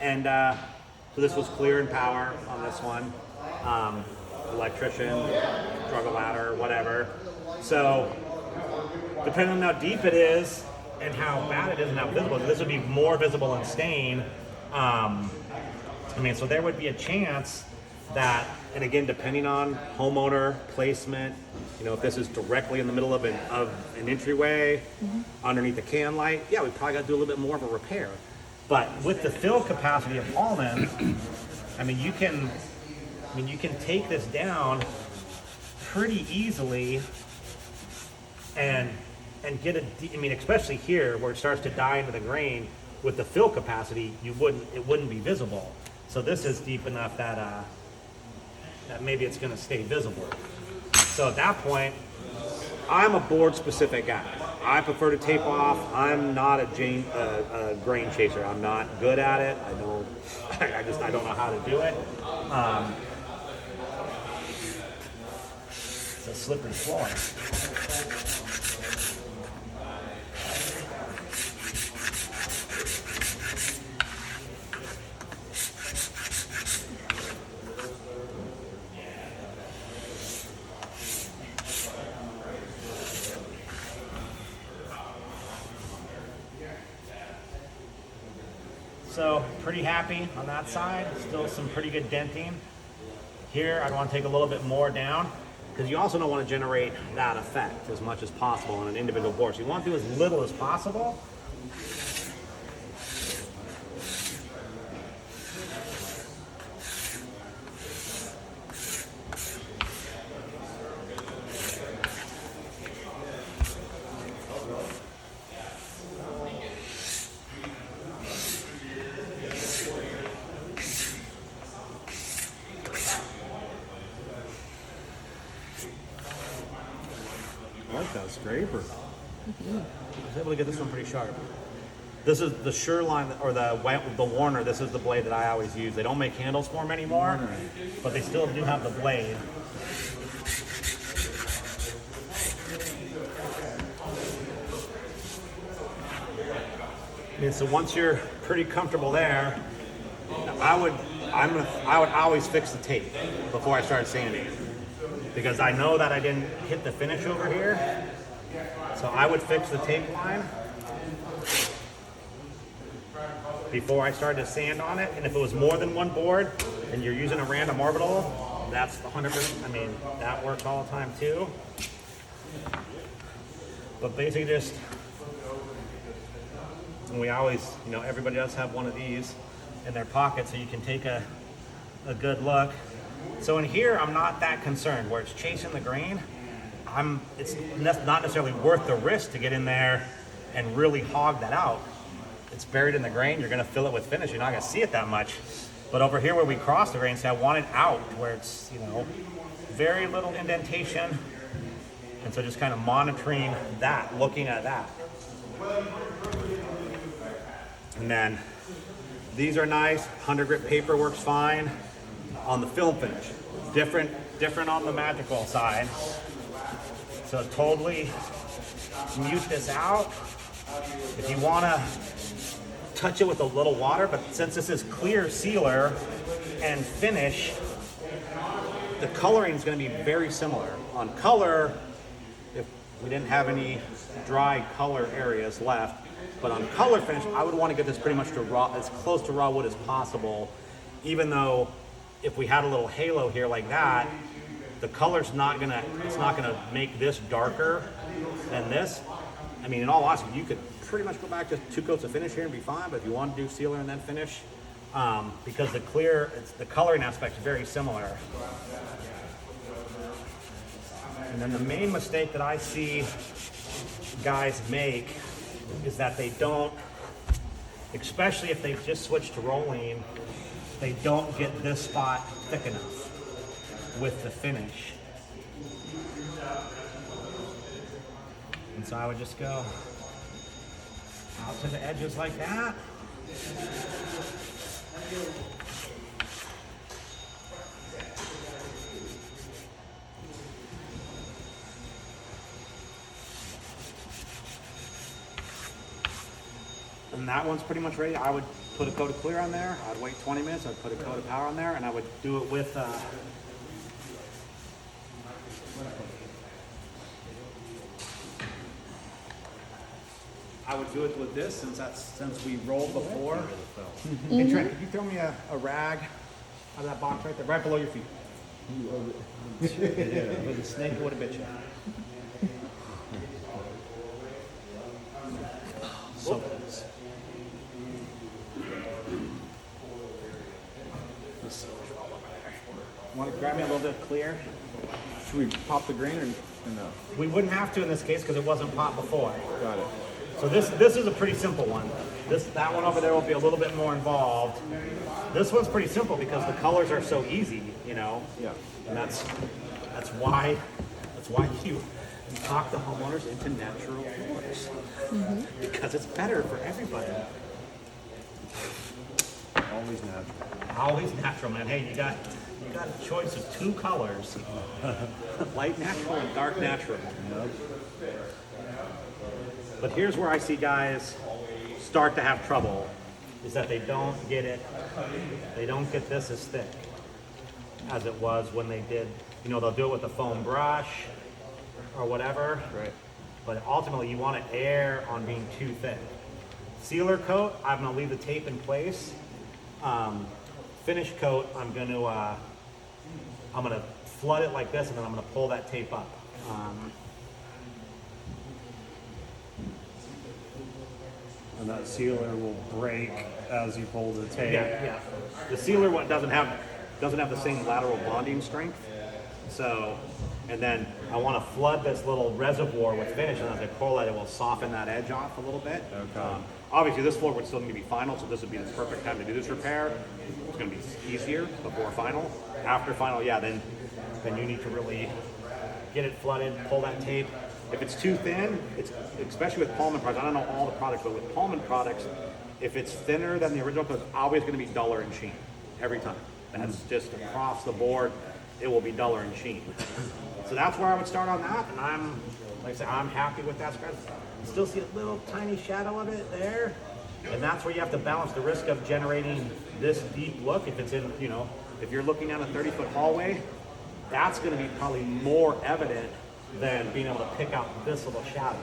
And so this was clear and power on this one. Electrician, drug a ladder, whatever. So depending on how deep it is and how bad it is and how visible, this would be more visible in stain. I mean, so there would be a chance that, and again, depending on homeowner placement, you know, if this is directly in the middle of an entryway, underneath the can light, yeah, we probably got to do a little bit more of a repair. But with the fill capacity of Pallmann, I mean, you can take this down pretty easily and get I mean, especially here where it starts to die into the grain, with the fill capacity, it wouldn't be visible. So this is deep enough that that maybe it's going to stay visible. So at that point, I'm a board specific guy. I prefer to tape off. I'm not a grain chaser. I'm not good at it. I don't know how to do it. It's a slippery floor. So pretty happy on that side. Still some pretty good denting. Here I want to take a little bit more down because you also don't want to generate that effect as much as possible on an individual board. So you want to do as little as possible. I like that scraper. I was able to get this one pretty sharp. This is the Shoreline, or the Warner. This is the blade that I always use. They don't make handles for them anymore, but they still do have the blade. I mean, so once you're pretty comfortable there, I would always fix the tape before I start sanding, because I know that I didn't hit the finish over here. So I would fix the tape line before I started to sand on it. And if it was more than one board and you're using a random orbital, that's 100%. I mean, that works all the time too. But basically just, and we always, you know, everybody does have one of these in their pocket so you can take a good look. So in here, I'm not that concerned. Where it's chasing the grain, it's not necessarily worth the risk to get in there and really hog that out. It's buried in the grain. You're going to fill it with finish. You're not going to see it that much. But over here where we cross the grain, say I want it out where it's, you know, very little indentation. And so just kind of monitoring that, looking at that. And then these are nice. 100 grit paper works fine. On the film finish, different on the magical side. So totally mute this out. If you want to touch it with a little water, but since this is clear sealer and finish, the coloring is going to be very similar. On color, if we didn't have any dry color areas left, but on color finish, I would want to get this pretty much to raw, as close to raw wood as possible, even though if we had a little halo here like that, the color's it's not gonna make this darker than this. I mean, in all honesty, you could pretty much go back to 2 coats of finish here and be fine, but if you want to do sealer and then finish, because the coloring aspect is very similar. And then the main mistake that I see guys make is that they don't, especially if they've just switched to rolling, they don't get this spot thick enough with the finish. And so I would just go out to the edges like that. And that one's pretty much ready. I would put a coat of clear on there. I'd wait 20 minutes. I'd put a coat of power on there, and I would do it with. I would do it with this since we rolled before. Hey Trent, could you throw me a rag out of that box right there, right below your feet? Yeah, with the snake would have bit you. So close. Want to grab me a little bit of clear? Should we pop the grain or no? We wouldn't have to in this case because it wasn't popped before. Got it. So this is a pretty simple one. That one over there will be a little bit more involved. This one's pretty simple because the colors are so easy, you know. Yeah. And that's why you talk the homeowners into natural floors because it's better for everybody. Always natural. Always natural, man. Hey, you got a choice of 2 colors: light natural and dark natural. Yep. But here's where I see guys start to have trouble: is that they don't get this as thick as it was when they did. You know, they'll do it with a foam brush or whatever. Right. But ultimately, you want to err on being too thick. Sealer coat, I'm going to leave the tape in place. Finish coat, I'm going to flood it like this, and then I'm going to pull that tape up. And that sealer will break as you pull the tape. Yeah. The sealer one doesn't have the same lateral bonding strength. So, and then I want to flood this little reservoir with finish, and as I pull it, it will soften that edge off a little bit. Okay. Obviously, this floor would still need to be final, so this would be the perfect time to do this repair. It's going to be easier before final. After final, yeah, then you need to really get it flooded, pull that tape. If it's too thin, it's especially with Pallmann products. I don't know all the products, but with Pallmann products, if it's thinner than the original, it's always going to be duller in sheen every time. That's just across the board. It will be duller in sheen. So that's where I would start on that, and like I said, I'm happy with that scratch. You still see a little tiny shadow of it there, and that's where you have to balance the risk of generating this deep look. If it's in, you know, if you're looking at a 30-foot hallway, that's going to be probably more evident than being able to pick out this little shadow.